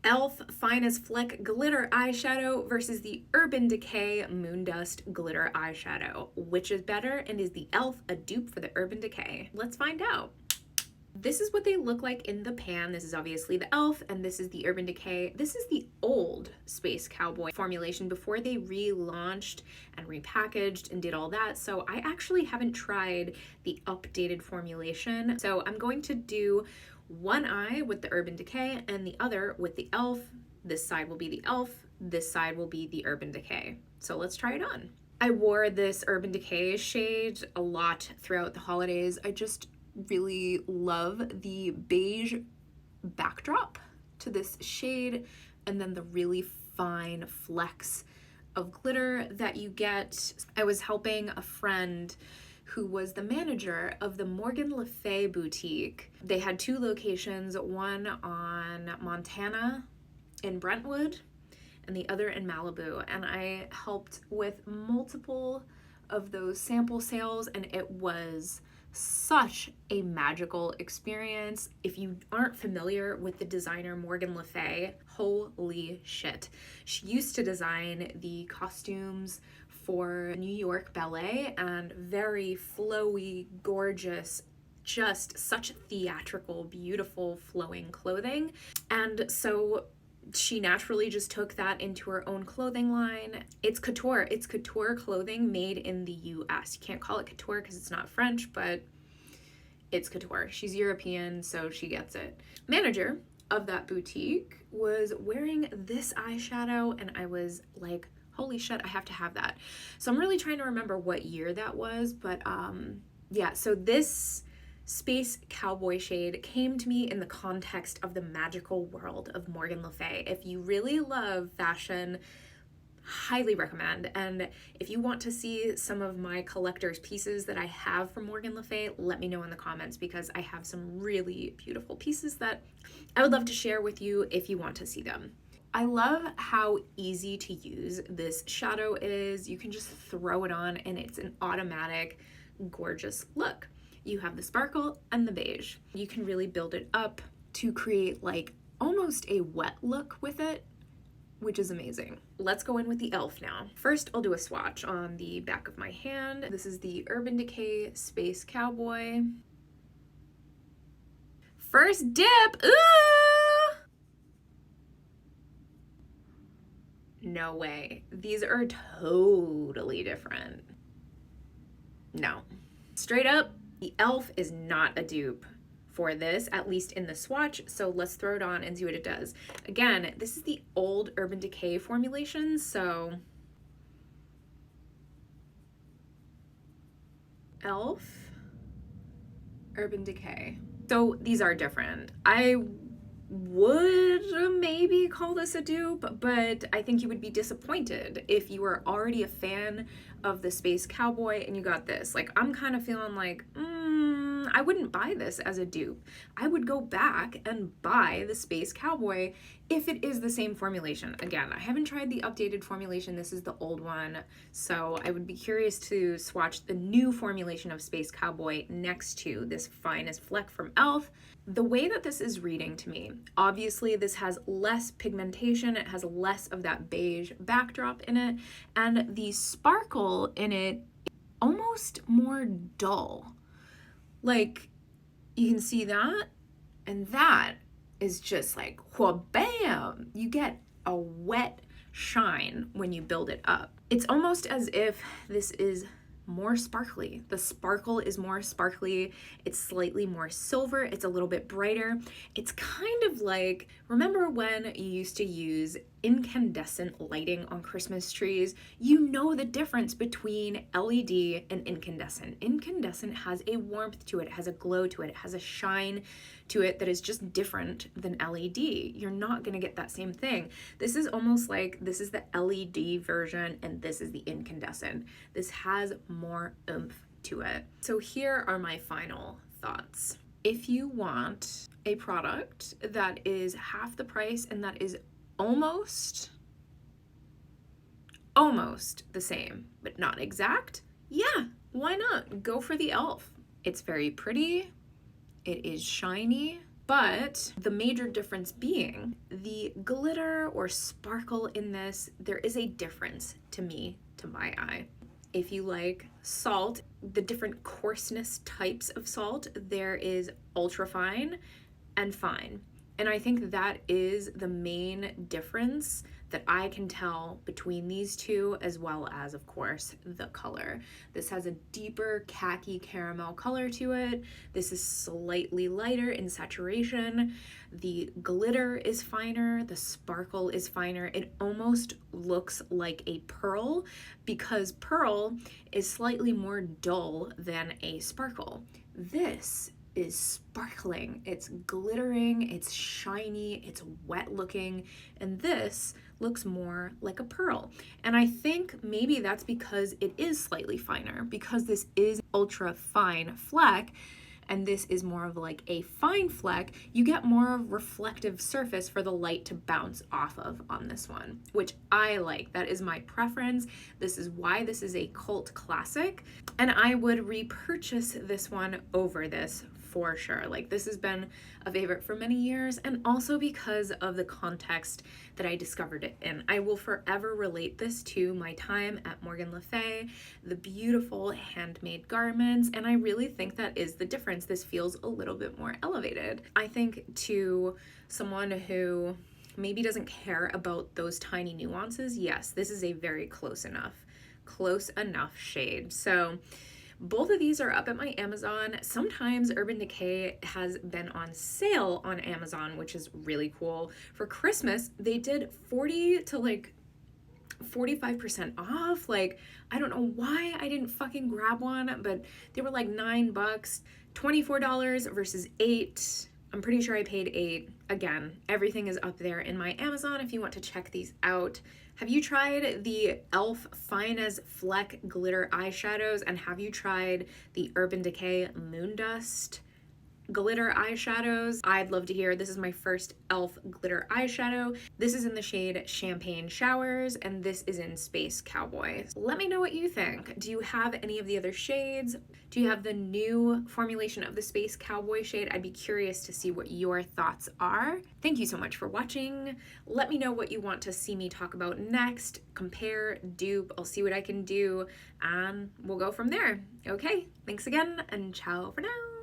E.L.F. Finest Fleck Glitter Eyeshadow versus the Urban Decay Moondust Glitter Eyeshadow. Which is better, and is the E.L.F. a dupe for the Urban Decay? Let's find out. This is what they look like in the pan. This is obviously the E.L.F. and this is the Urban Decay. This is the old Space Cowboy formulation before they relaunched and repackaged and did all that. So I actually haven't tried the updated formulation. So I'm going to do one eye with the Urban Decay and the other with the E.L.F. This side will be the E.L.F. This side will be the Urban Decay. So let's try it on. I wore this Urban Decay shade a lot throughout the holidays. I just really love the beige backdrop to this shade and then the really fine flecks of glitter that you get. I was helping a friend who was the manager of the Morgan Le Fay boutique. They had two locations, one on Montana in Brentwood and the other in Malibu, and I helped with multiple of those sample sales, and it was such a magical experience. If you aren't familiar with the designer Morgan Le Fay, holy shit. She used to design the costumes for New York Ballet, and very flowy, gorgeous, just such theatrical, beautiful, flowing clothing. And so she naturally just took that into her own clothing line. It's couture. It's couture clothing made in the US. You can't call it couture because it's not French, but it's couture. She's European, so she gets it. Manager of that boutique was wearing this eyeshadow, and I was like, holy shit, I have to have that. So I'm really trying to remember what year that was, but yeah, so this Space Cowboy shade came to me in the context of the magical world of Morgan Le Fay. If you really love fashion, highly recommend. And if you want to see some of my collector's pieces that I have from Morgan Le Fay, let me know in the comments, because I have some really beautiful pieces that I would love to share with you if you want to see them. I love how easy to use this shadow is. You can just throw it on and it's an automatic, gorgeous look. You have the sparkle and the beige. You can really build it up to create like almost a wet look with it, which is amazing. Let's go in with the E.L.F. now. First, I'll do a swatch on the back of my hand. This is the Urban Decay Space Cowboy. First dip, ooh! No way. These are totally different. No. Straight up, the E.L.F. is not a dupe for this, at least in the swatch, so let's throw it on and see what it does. Again, this is the old Urban Decay formulation, so E.L.F., Urban Decay. So these are different. I would maybe call this a dupe, but I think you would be disappointed if you were already a fan of the Space Cowboy and you got this. Like, I'm kind of feeling like, I wouldn't buy this as a dupe. I would go back and buy the Space Cowboy if it is the same formulation. Again, I haven't tried the updated formulation. This is the old one. So I would be curious to swatch the new formulation of Space Cowboy next to this Finest Fleck from E.L.F. The way that this is reading to me, obviously this has less pigmentation, it has less of that beige backdrop in it, and the sparkle in it almost more dull. Like, you can see that, and that is just like, wha-bam! You get a wet shine when you build it up. It's almost as if this is more sparkly. The sparkle is more sparkly. It's slightly more silver. It's a little bit brighter. It's kind of like, remember when you used to use incandescent lighting on Christmas trees? You know the difference between LED and incandescent. Incandescent has a warmth to it, has a glow to it, it has a shine to it that is just different than LED. You're not gonna get that same thing. This is almost like this is the LED version and this is the incandescent. This has more oomph to it. So here are my final thoughts. If you want a product that is half the price and that is almost the same, but not exact, yeah, why not? Go for the E.L.F. It's very pretty, it is shiny, But the major difference being the glitter or sparkle in this, there is a difference to me, to my eye. If you like salt, the different coarseness types of salt, there is ultra fine and fine. And I think that is the main difference that I can tell between these two, as well as, of course, the color. This has a deeper khaki caramel color to it. This is slightly lighter in saturation. The glitter is finer. The sparkle is finer. It almost looks like a pearl because pearl is slightly more dull than a sparkle. This is sparkling, it's glittering, it's shiny, it's wet looking, and this looks more like a pearl. And I think maybe that's because it is slightly finer, because this is ultra fine Fleck and this is more of like a fine Fleck, you get more of reflective surface for the light to bounce off of on this one, which I like. That is my preference. This is why this is a cult classic, and I would repurchase this one over this for sure. Like, this has been a favorite for many years, and also because of the context that I discovered it in. I will forever relate this to my time at Morgan Le Fay, the beautiful handmade garments, and I really think that is the difference. This feels a little bit more elevated. I think to someone who maybe doesn't care about those tiny nuances, yes, this is a very close enough shade. So both of these are up at my Amazon. Sometimes Urban Decay has been on sale on Amazon, which is really cool. For Christmas, they did 40 to like 45% off. Like, I don't know why I didn't fucking grab one, but they were like $9, $24 versus $8. I'm pretty sure I paid $8. Again, everything is up there in my Amazon if you want to check these out. Have you tried the E.L.F. Fine as Fleck glitter eyeshadows? And have you tried the Urban Decay Moondust glitter eyeshadows? I'd love to hear. This is my first E.L.F. glitter eyeshadow. This is in the shade Champagne Showers, and this is in Space Cowboy. Let me know what you think. Do you have any of the other shades? Do you have the new formulation of the Space Cowboy shade? I'd be curious to see what your thoughts are. Thank you so much for watching. Let me know what you want to see me talk about next. Compare, dupe, I'll see what I can do, and we'll go from there. Okay, thanks again, and ciao for now.